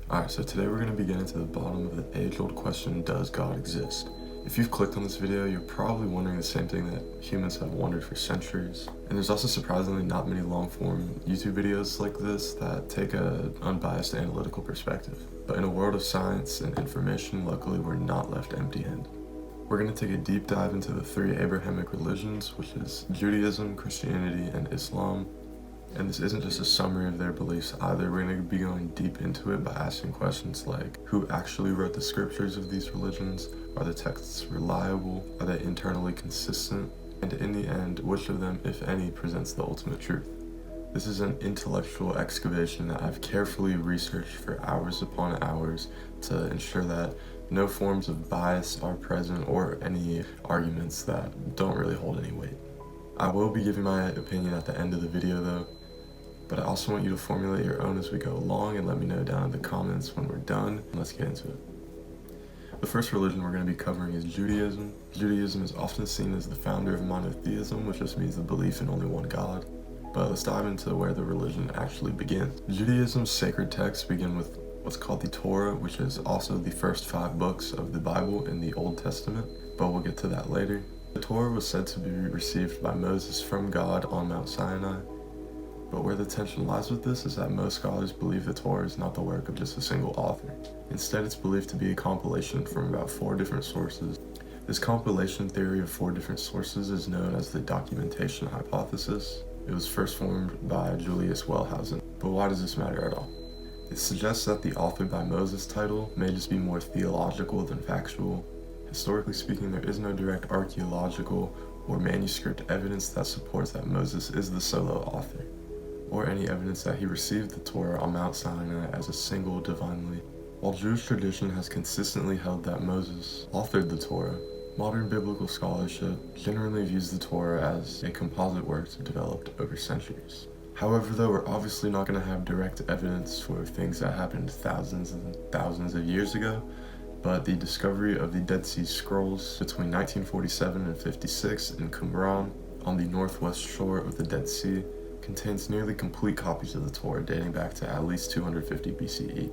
Alright, so today we're going to be getting to the bottom of the age-old question, does God exist? If you've clicked on this video, you're probably wondering the same thing that humans have wondered for centuries. And there's also surprisingly not many long-form YouTube videos like this that take an unbiased analytical perspective. But in a world of science and information, luckily we're not left empty-handed. We're going to take a deep dive into the three Abrahamic religions, which is Judaism, Christianity, and Islam. And this isn't just a summary of their beliefs either. We're going to be going deep into it by asking questions like, who actually wrote the scriptures of these religions? Are the texts reliable? Are they internally consistent? And in the end, which of them, if any, presents the ultimate truth? This is an intellectual excavation that I've carefully researched for hours upon hours to ensure that no forms of bias are present or any arguments that don't really hold any weight. I will be giving my opinion at the end of the video though, but I also want you to formulate your own as we go along and let me know down in the comments when we're done. Let's get into it. The first religion we're going to be covering is Judaism. Judaism is often seen as the founder of monotheism, which just means the belief in only one God. But let's dive into where the religion actually begins. Judaism's sacred texts begin with what's called the Torah, which is also the first 5 books of the Bible in the Old Testament, but we'll get to that later. The Torah was said to be received by Moses from God on Mount Sinai. But where the tension lies with this is that most scholars believe the Torah is not the work of just a single author. Instead, it's believed to be a compilation from about 4 different sources. This compilation theory of 4 different sources is known as the documentation hypothesis. It was first formed by Julius Wellhausen. But why does this matter at all? It suggests that the authored by Moses title may just be more theological than factual. Historically speaking, there is no direct archaeological or manuscript evidence that supports that Moses is the solo author, or any evidence that he received the Torah on Mount Sinai as a single divine lead. While Jewish tradition has consistently held that Moses authored the Torah, modern biblical scholarship generally views the Torah as a composite work developed over centuries. However, though, we're obviously not going to have direct evidence for things that happened thousands and thousands of years ago, but the discovery of the Dead Sea Scrolls between 1947 and 56 in Qumran on the northwest shore of the Dead Sea contains nearly complete copies of the Torah dating back to at least 250 BCE,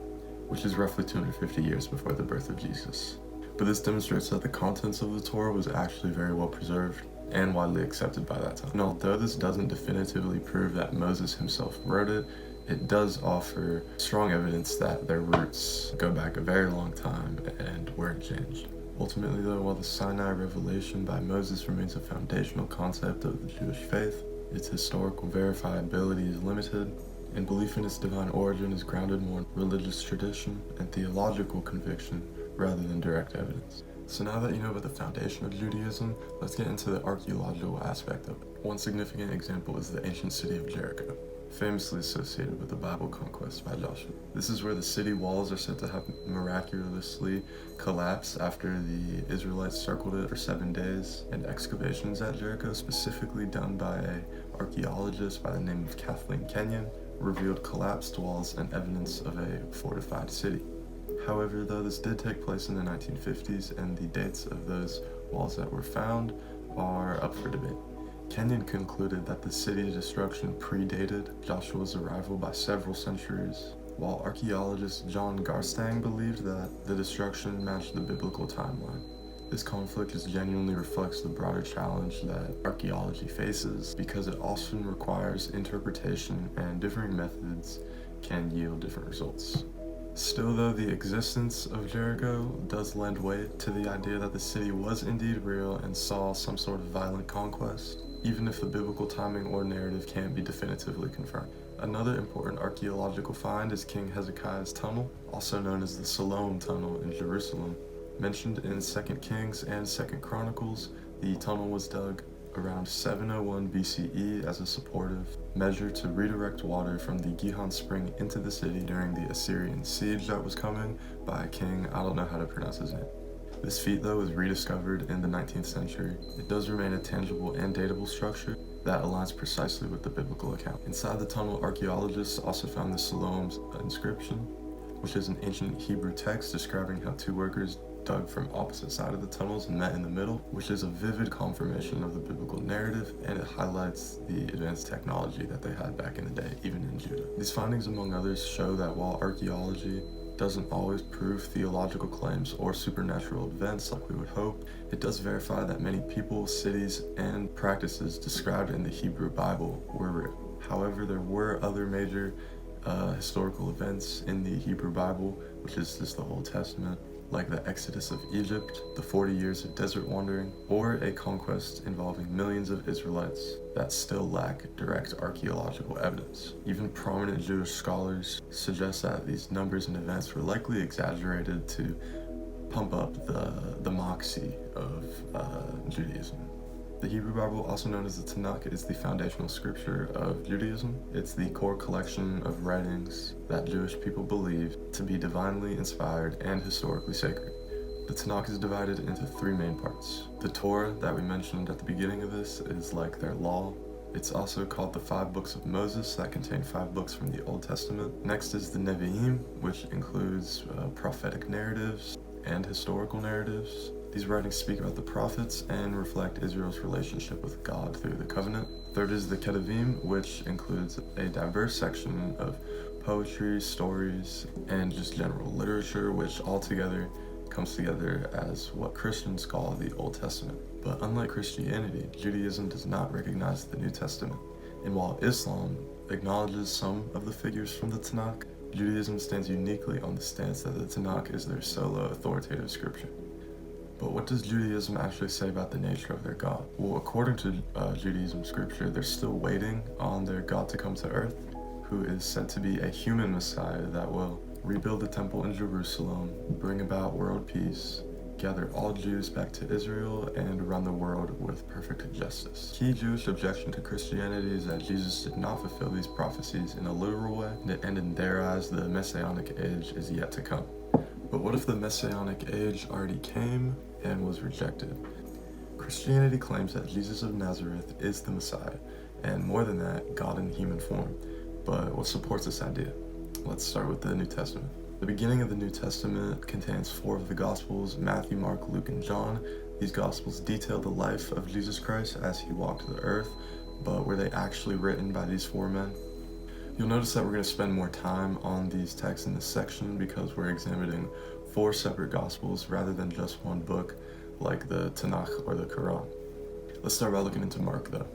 which is roughly 250 years before the birth of Jesus. But this demonstrates that the contents of the Torah was actually very well preserved and widely accepted by that time. And although this doesn't definitively prove that Moses himself wrote it, it does offer strong evidence that their roots go back a very long time and weren't changed. Ultimately though, while the Sinai revelation by Moses remains a foundational concept of the Jewish faith, its historical verifiability is limited, and belief in its divine origin is grounded more in religious tradition and theological conviction rather than direct evidence. So now that you know about the foundation of Judaism, let's get into the archaeological aspect of it. One significant example is the ancient city of Jericho, famously associated with the Bible conquest by Joshua. This is where the city walls are said to have miraculously collapsed after the Israelites circled it for 7 days, and excavations at Jericho, specifically done by an archaeologist by the name of Kathleen Kenyon, revealed collapsed walls and evidence of a fortified city. However, though, this did take place in the 1950s, and the dates of those walls that were found are up for debate. Kenyon concluded that the city's destruction predated Joshua's arrival by several centuries, while archaeologist John Garstang believed that the destruction matched the biblical timeline. This conflict just genuinely reflects the broader challenge that archaeology faces, because it often requires interpretation and differing methods can yield different results. Still though, the existence of Jericho does lend weight to the idea that the city was indeed real and saw some sort of violent conquest, even if the biblical timing or narrative can't be definitively confirmed. Another important archaeological find is King Hezekiah's tunnel, also known as the Siloam Tunnel in Jerusalem. Mentioned in 2 Kings and 2 Chronicles, the tunnel was dug around 701 BCE as a supportive measure to redirect water from the Gihon spring into the city during the Assyrian siege that was coming by a king, I don't know how to pronounce his name. This feat though was rediscovered in the 19th century. It does remain a tangible and datable structure that aligns precisely with the biblical account. Inside the tunnel, archaeologists also found the Siloam's inscription, which is an ancient Hebrew text describing how 2 workers dug from opposite side of the tunnels and met in the middle, which is a vivid confirmation of the biblical narrative, and it highlights the advanced technology that they had back in the day, even in Judah. These findings, among others, show that while archaeology doesn't always prove theological claims or supernatural events like we would hope. It does verify that many people, cities, and practices described in the Hebrew Bible were real. However, there were other major historical events in the Hebrew Bible, which is just the Old Testament, like the Exodus of Egypt, the 40 years of desert wandering, or a conquest involving millions of Israelites that still lack direct archaeological evidence. Even prominent Jewish scholars suggest that these numbers and events were likely exaggerated to pump up the moxie of Judaism. The Hebrew Bible, also known as the Tanakh, is the foundational scripture of Judaism. It's the core collection of writings that Jewish people believe to be divinely inspired and historically sacred. The Tanakh is divided into three main parts. The Torah that we mentioned at the beginning of this is like their law. It's also called the 5 books of Moses that contain 5 books from the Old Testament. Next is the Nevi'im, which includes prophetic narratives and historical narratives. These writings speak about the prophets and reflect Israel's relationship with God through the covenant. Third is the Ketuvim, which includes a diverse section of poetry, stories, and just general literature, which altogether comes together as what Christians call the Old Testament. But unlike Christianity, Judaism does not recognize the New Testament. And while Islam acknowledges some of the figures from the Tanakh, Judaism stands uniquely on the stance that the Tanakh is their solo authoritative scripture. But what does Judaism actually say about the nature of their God? Well, according to Judaism scripture, they're still waiting on their God to come to earth, who is said to be a human Messiah that will rebuild the temple in Jerusalem, bring about world peace, gather all Jews back to Israel, and run the world with perfect justice. Key Jewish objection to Christianity is that Jesus did not fulfill these prophecies in a literal way, and in their eyes, the Messianic age is yet to come. But what if the Messianic age already came and was rejected? Christianity claims that Jesus of Nazareth is the Messiah, and more than that, God in human form. But what supports this idea? Let's start with the New Testament. The beginning of the New Testament contains 4 of the Gospels: Matthew, Mark, Luke, and John. These Gospels detail the life of Jesus Christ as he walked the earth, but were they actually written by these 4 men? You'll notice that we're going to spend more time on these texts in this section because we're examining 4 separate Gospels rather than just one book like the Tanakh or the Quran. Let's start by looking into Mark though.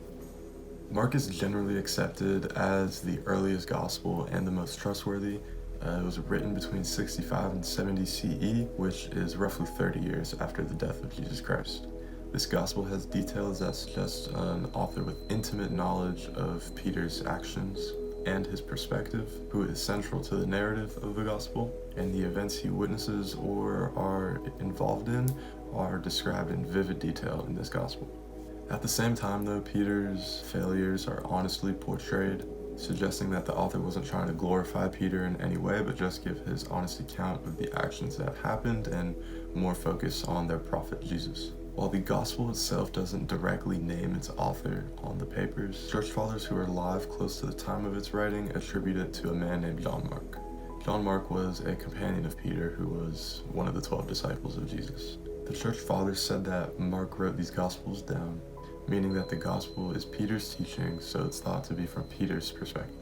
Mark is generally accepted as the earliest Gospel and the most trustworthy. It was written between 65 and 70 CE, which is roughly 30 years after the death of Jesus Christ. This Gospel has details that suggest an author with intimate knowledge of Peter's actions and his perspective, who is central to the narrative of the Gospel, and the events he witnesses or are involved in are described in vivid detail in this Gospel. At the same time though, Peter's failures are honestly portrayed, suggesting that the author wasn't trying to glorify Peter in any way, but just give his honest account of the actions that happened and more focus on their prophet Jesus. While the Gospel itself doesn't directly name its author on the papers, church fathers who are alive close to the time of its writing attribute it to a man named John Mark. John Mark was a companion of Peter who was one of the 12 disciples of Jesus. The church fathers said that Mark wrote these Gospels down, meaning that the Gospel is Peter's teaching, so it's thought to be from Peter's perspective.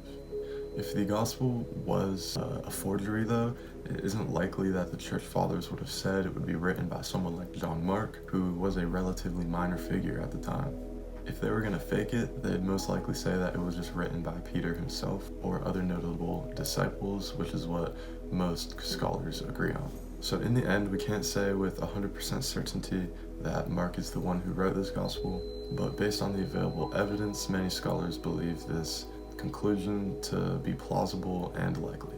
If the Gospel was a forgery though, it isn't likely that the church fathers would have said it would be written by someone like John Mark, who was a relatively minor figure at the time. If they were going to fake it, they'd most likely say that it was just written by Peter himself or other notable disciples, which is what most scholars agree on. So in the end, we can't say with 100% certainty that Mark is the one who wrote this Gospel, but based on the available evidence, many scholars believe this conclusion to be plausible and likely.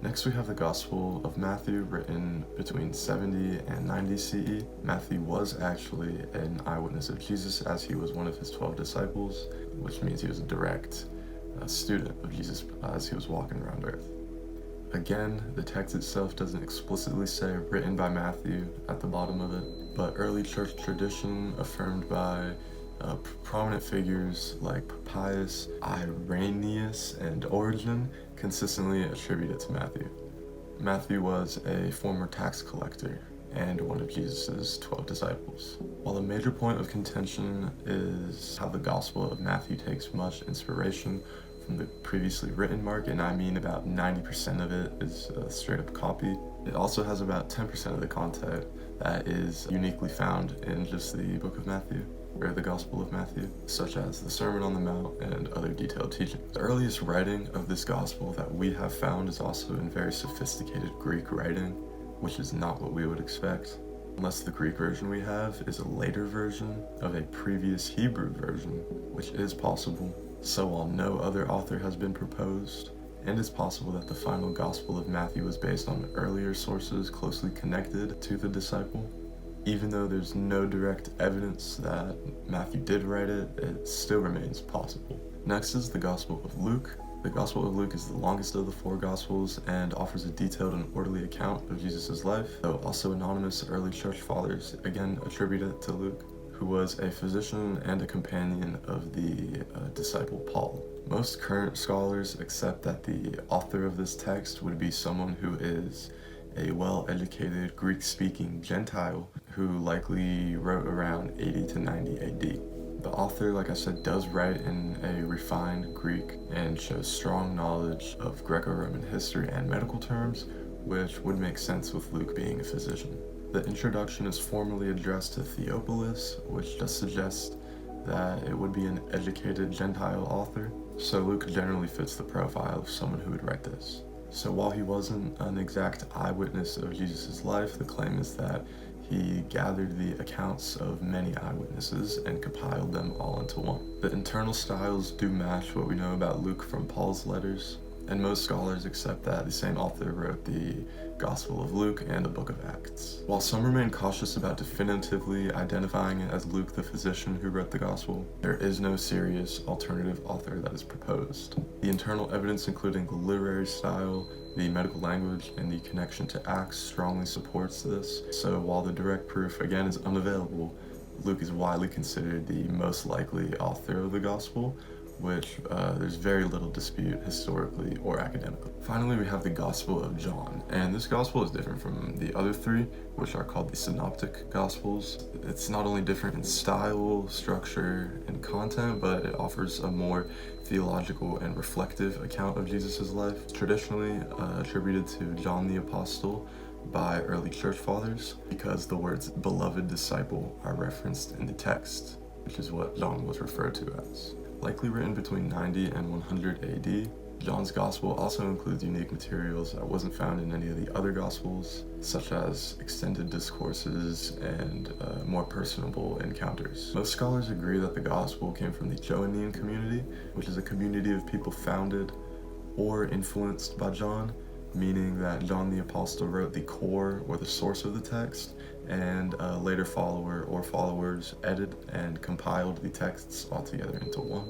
Next we have the Gospel of Matthew, written between 70 and 90 CE. Matthew was actually an eyewitness of Jesus, as he was one of his 12 disciples, which means he was a direct student of Jesus as he was walking around earth. Again, the text itself doesn't explicitly say written by Matthew at the bottom of it, but early church tradition affirmed by prominent figures like Papias, Irenaeus, and Origen consistently attribute it to Matthew. Matthew was a former tax collector and one of Jesus' 12 disciples. While a major point of contention is how the Gospel of Matthew takes much inspiration from the previously written Mark, and I mean about 90% of it is a straight up copy. It also has about 10% of the content that is uniquely found in just the book of Matthew, or the Gospel of Matthew, such as the Sermon on the Mount and other detailed teaching. The earliest writing of this gospel that we have found is also in very sophisticated Greek writing, which is not what we would expect, unless the Greek version we have is a later version of a previous Hebrew version, which is possible. So while no other author has been proposed, and it's possible that the final Gospel of Matthew was based on earlier sources closely connected to the disciple, even though there's no direct evidence that Matthew did write it, it still remains possible. Next is the Gospel of Luke. The Gospel of Luke is the longest of the 4 Gospels and offers a detailed and orderly account of Jesus' life, though also anonymous early church fathers again attribute it to Luke, who was a physician and a companion of the disciple Paul. Most current scholars accept that the author of this text would be someone who is a well-educated Greek-speaking Gentile who likely wrote around 80 to 90 AD. The author, like I said, does write in a refined Greek and shows strong knowledge of Greco-Roman history and medical terms, which would make sense with Luke being a physician. The introduction is formally addressed to Theophilus, which does suggest that it would be an educated Gentile author, so Luke generally fits the profile of someone who would write this. So while he wasn't an exact eyewitness of Jesus' life, the claim is that he gathered the accounts of many eyewitnesses and compiled them all into one. The internal styles do match what we know about Luke from Paul's letters, and most scholars accept that the same author wrote the Gospel of Luke and the Book of Acts. While some remain cautious about definitively identifying it as Luke the physician who wrote the Gospel, there is no serious alternative author that is proposed. The internal evidence, including the literary style, the medical language, and the connection to Acts, strongly supports this, so while the direct proof again is unavailable, Luke is widely considered the most likely author of the Gospel, which there's very little dispute historically or academically. Finally, we have the Gospel of John, and this Gospel is different from the other 3, which are called the Synoptic Gospels. It's not only different in style, structure, and content, but it offers a more theological and reflective account of Jesus' life, traditionally attributed to John the Apostle by early church fathers, because the words beloved disciple are referenced in the text, which is what John was referred to as. Likely written between 90 and 100 AD, John's Gospel also includes unique materials that wasn't found in any of the other Gospels, such as extended discourses and more personable encounters. Most scholars agree that the Gospel came from the Joannean community, which is a community of people founded or influenced by John, meaning that John the Apostle wrote the core or the source of the text, and a later follower or followers edited and compiled the texts all together into one.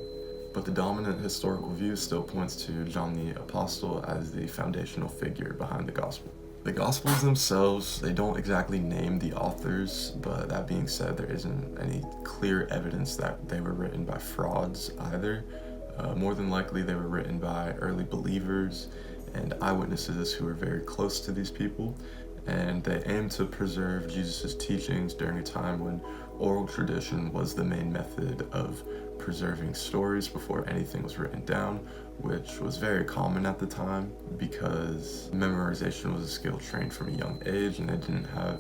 But the dominant historical view still points to John the Apostle as the foundational figure behind the Gospel. The Gospels themselves, they don't exactly name the authors, but that being said, there isn't any clear evidence that they were written by frauds either. More than likely, they were written by early believers and eyewitnesses who were very close to these people, and they aim to preserve Jesus' teachings during a time when oral tradition was the main method of preserving stories before anything was written down, which was very common at the time because memorization was a skill trained from a young age, and they didn't have,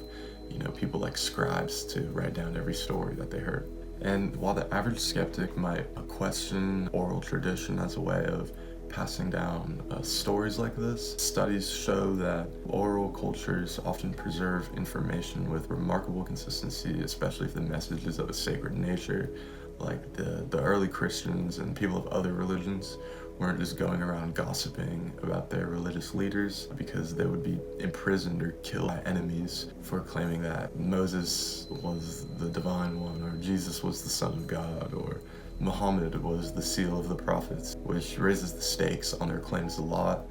people like scribes to write down every story that they heard. And while the average skeptic might question oral tradition as a way of passing down stories like this, studies show that oral cultures often preserve information with remarkable consistency, especially if the message is of a sacred nature. Like the early Christians and people of other religions weren't just going around gossiping about their religious leaders because they would be imprisoned or killed by enemies for claiming that Moses was the divine one, or Jesus was the Son of God, or Muhammad was the seal of the prophets, which raises the stakes on their claims a lot,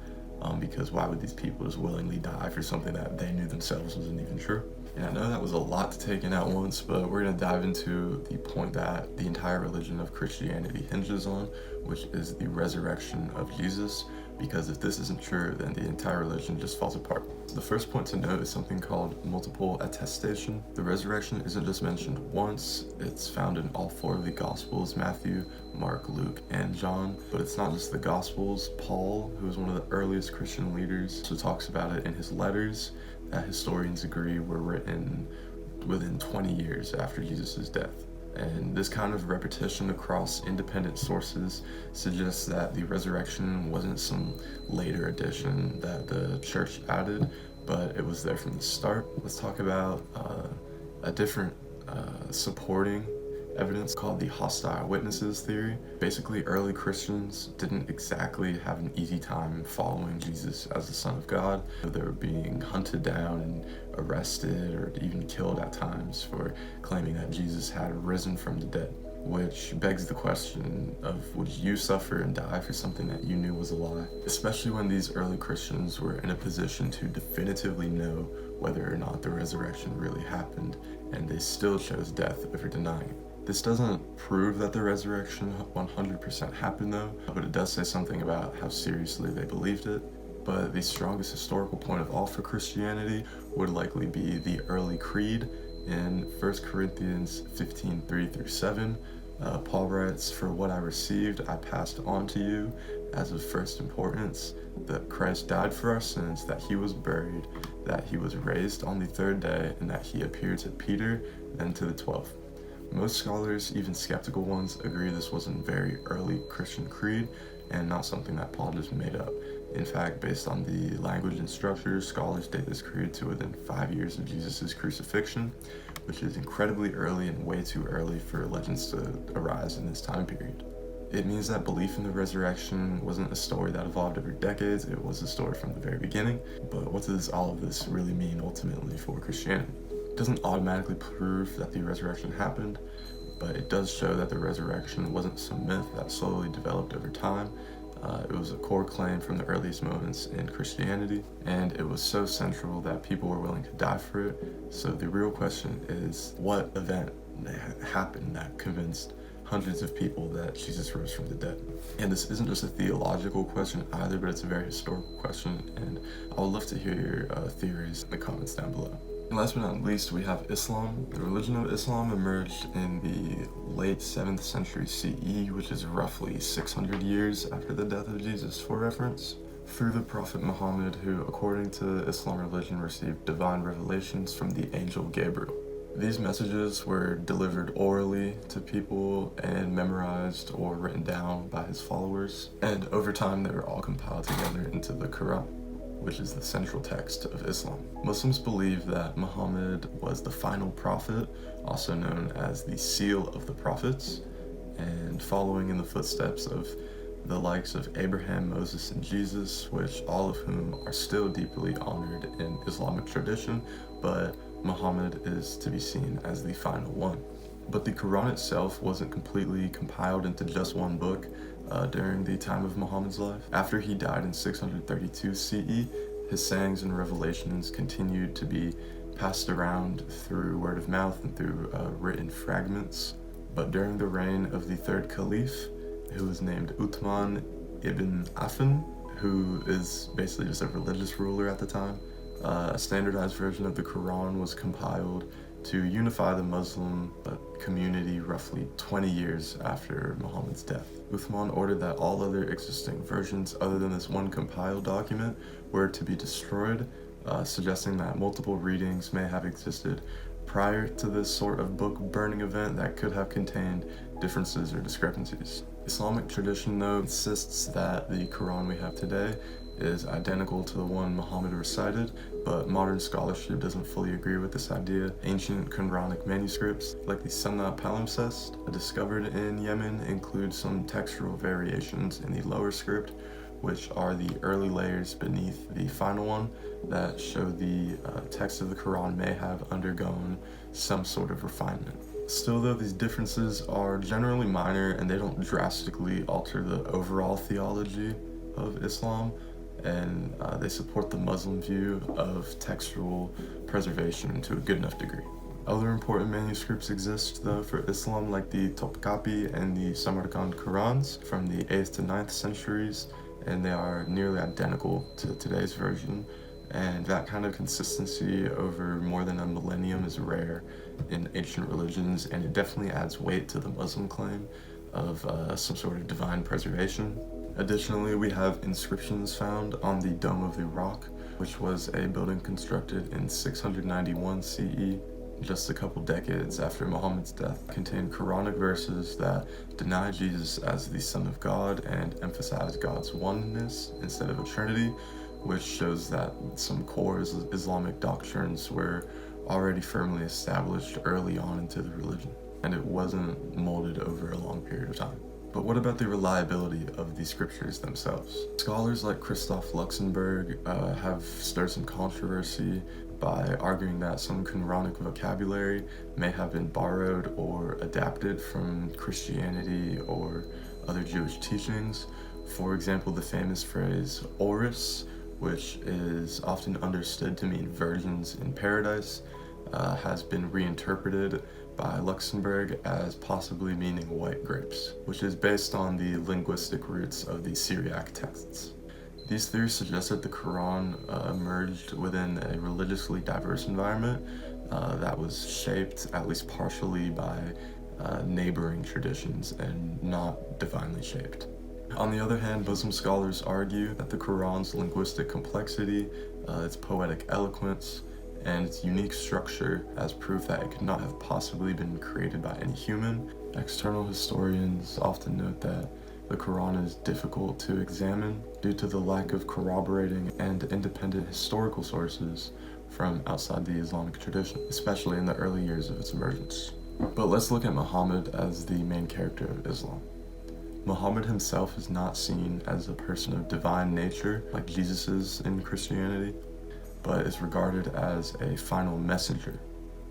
because why would these people just willingly die for something that they knew themselves wasn't even true? And I know that was a lot to take in at once, but we're going to dive into the point that the entire religion of Christianity hinges on, which is the resurrection of Jesus, because if this isn't true, then the entire religion just falls apart. The first point to note is something called multiple attestation. The resurrection isn't just mentioned once, it's found in all 4 of the Gospels, Matthew, Mark, Luke, and John. But it's not just the Gospels. Paul, who was one of the earliest Christian leaders, so talks about it in his letters that historians agree were written within 20 years after Jesus' death. And this kind of repetition across independent sources suggests that the resurrection wasn't some later addition that the church added, but it was there from the start. Let's talk about a different supporting evidence called the hostile witnesses theory. Basically, early Christians didn't exactly have an easy time following Jesus as the Son of God. They were being hunted down and arrested or even killed at times for claiming that Jesus had risen from the dead, which begs the question of, would you suffer and die for something that you knew was a lie? Especially when these early Christians were in a position to definitively know whether or not the resurrection really happened, and they still chose death over denying it. This doesn't prove that the resurrection 100% happened though, but it does say something about how seriously they believed it. But the strongest historical point of all for Christianity would likely be the early creed in 1 Corinthians 15:3-7. Paul writes, "For what I received I passed on to you as of first importance, that Christ died for our sins, that he was buried, that he was raised on the 3rd day, and that he appeared to Peter, then to the 12." Most scholars, even skeptical ones, agree this was a very early Christian creed and not something that Paul just made up. In fact, based on the language and structure, scholars date this creed to within 5 years of Jesus' crucifixion, which is incredibly early and way too early for legends to arise in this time period. It means that belief in the resurrection wasn't a story that evolved over decades, it was a story from the very beginning. But what does all of this really mean ultimately for Christianity? It doesn't automatically prove that the resurrection happened, but it does show that the resurrection wasn't some myth that slowly developed over time. It was a core claim from the earliest moments in Christianity, and it was so central that people were willing to die for it. So the real question is, what event happened that convinced hundreds of people that Jesus rose from the dead? And this isn't just a theological question either, but it's a very historical question, and I would love to hear your theories in the comments down below. And last but not least, we have Islam. The religion of Islam emerged in the late 7th century CE, which is roughly 600 years after the death of Jesus, for reference, through the Prophet Muhammad, who, according to the Islam religion, received divine revelations from the angel Gabriel. These messages were delivered orally to people and memorized or written down by his followers, and over time they were all compiled together into the Quran, which is the central text of Islam. Muslims believe that Muhammad was the final prophet, also known as the seal of the prophets, and following in the footsteps of the likes of Abraham, Moses, and Jesus, which all of whom are still deeply honored in Islamic tradition, but Muhammad is to be seen as the final one. But the Quran itself wasn't completely compiled into just one book during the time of Muhammad's life. After he died in 632 CE, his sayings and revelations continued to be passed around through word of mouth and through written fragments. But during the reign of the 3rd Caliph, who was named Uthman ibn Affan, who is basically just a religious ruler at the time, a standardized version of the Quran was compiled to unify the Muslim community roughly 20 years after Muhammad's death. Uthman ordered that all other existing versions other than this one compiled document were to be destroyed, suggesting that multiple readings may have existed prior to this sort of book burning event that could have contained differences or discrepancies. Islamic tradition, though, insists that the Quran we have today is identical to the one Muhammad recited, but modern scholarship doesn't fully agree with this idea. Ancient Quranic manuscripts, like the Sunnah palimpsest, discovered in Yemen, include some textual variations in the lower script, which are the early layers beneath the final one that show the text of the Quran may have undergone some sort of refinement. Still though, these differences are generally minor and they don't drastically alter the overall theology of Islam, and they support the Muslim view of textual preservation to a good enough degree. Other important manuscripts exist though for Islam, like the Topkapi and the Samarkand Qurans from the 8th to 9th centuries, and they are nearly identical to today's version. And that kind of consistency over more than a millennium is rare in ancient religions, and it definitely adds weight to the Muslim claim of some sort of divine preservation. Additionally, we have inscriptions found on the Dome of the Rock, which was a building constructed in 691 CE, just a couple decades after Muhammad's death, contained Quranic verses that deny Jesus as the Son of God and emphasize God's oneness instead of a Trinity, which shows that some core Islamic doctrines were already firmly established early on into the religion, and it wasn't molded over a long period of time. But what about the reliability of the scriptures themselves? Scholars like Christoph Luxemburg have stirred some controversy by arguing that some Quranic vocabulary may have been borrowed or adapted from Christianity or other Jewish teachings. For example, the famous phrase "Oris," which is often understood to mean virgins in paradise, has been reinterpreted by Luxemburg as possibly meaning white grapes, which is based on the linguistic roots of the Syriac texts. These theories suggest that the Quran emerged within a religiously diverse environment that was shaped, at least partially, by neighboring traditions and not divinely shaped. On the other hand, Muslim scholars argue that the Quran's linguistic complexity, its poetic eloquence, and its unique structure as proof that it could not have possibly been created by any human. External historians often note that the Quran is difficult to examine due to the lack of corroborating and independent historical sources from outside the Islamic tradition, especially in the early years of its emergence. But let's look at Muhammad as the main character of Islam. Muhammad himself is not seen as a person of divine nature like Jesus is in Christianity, but is regarded as a final messenger.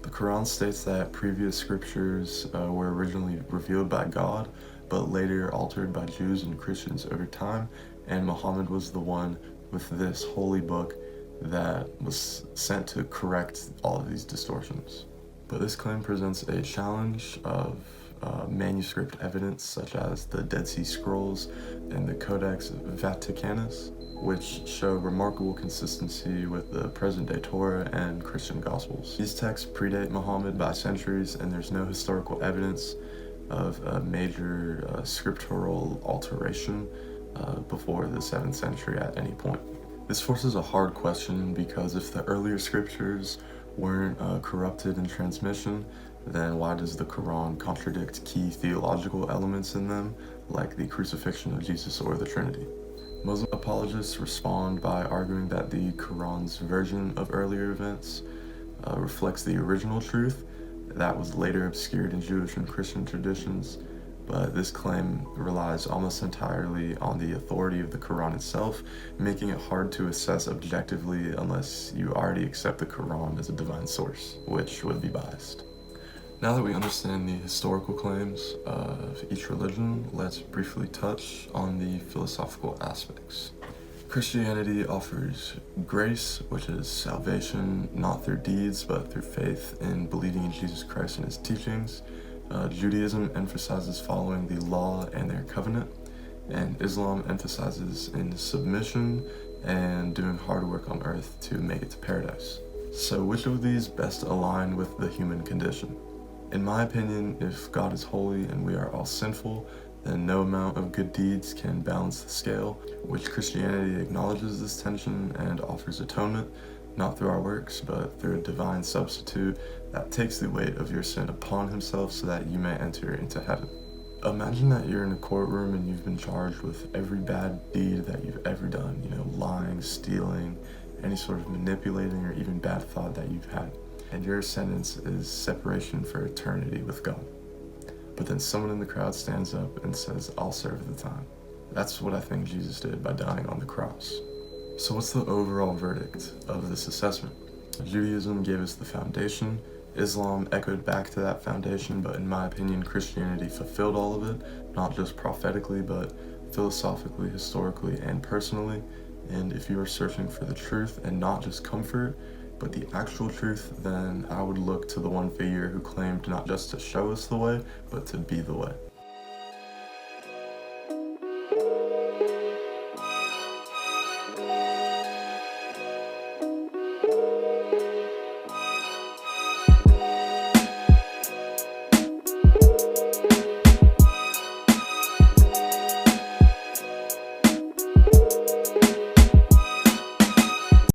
The Quran states that previous scriptures were originally revealed by God, but later altered by Jews and Christians over time, and Muhammad was the one with this holy book that was sent to correct all of these distortions. But this claim presents a challenge of manuscript evidence such as the Dead Sea Scrolls and the Codex Vaticanus, which show remarkable consistency with the present-day Torah and Christian Gospels. These texts predate Muhammad by centuries, and there's no historical evidence of a major scriptural alteration before the 7th century at any point. This forces a hard question, because if the earlier scriptures weren't corrupted in transmission, then why does the Quran contradict key theological elements in them, like the crucifixion of Jesus or the Trinity? Muslim apologists respond by arguing that the Quran's version of earlier events reflects the original truth that was later obscured in Jewish and Christian traditions, but this claim relies almost entirely on the authority of the Quran itself, making it hard to assess objectively unless you already accept the Quran as a divine source, which would be biased. Now that we understand the historical claims of each religion, let's briefly touch on the philosophical aspects. Christianity offers grace, which is salvation not through deeds but through faith in believing in Jesus Christ and his teachings. Judaism emphasizes following the law and their covenant, and Islam emphasizes in submission and doing hard work on earth to make it to paradise. So which of these best align with the human condition? In my opinion, if God is holy and we are all sinful, then no amount of good deeds can balance the scale, which Christianity acknowledges this tension and offers atonement, not through our works, but through a divine substitute that takes the weight of your sin upon himself so that you may enter into heaven. Imagine that you're in a courtroom and you've been charged with every bad deed that you've ever done, lying, stealing, any sort of manipulating or even bad thought that you've had. And your sentence is separation for eternity with God. But then someone in the crowd stands up and says, "I'll serve the time." That's what I think Jesus did by dying on the cross. So what's the overall verdict of this assessment? Judaism gave us the foundation, Islam echoed back to that foundation, but in my opinion, Christianity fulfilled all of it, not just prophetically, but philosophically, historically, and personally. And if you are searching for the truth and not just comfort, but the actual truth, then I would look to the one figure who claimed not just to show us the way, but to be the way.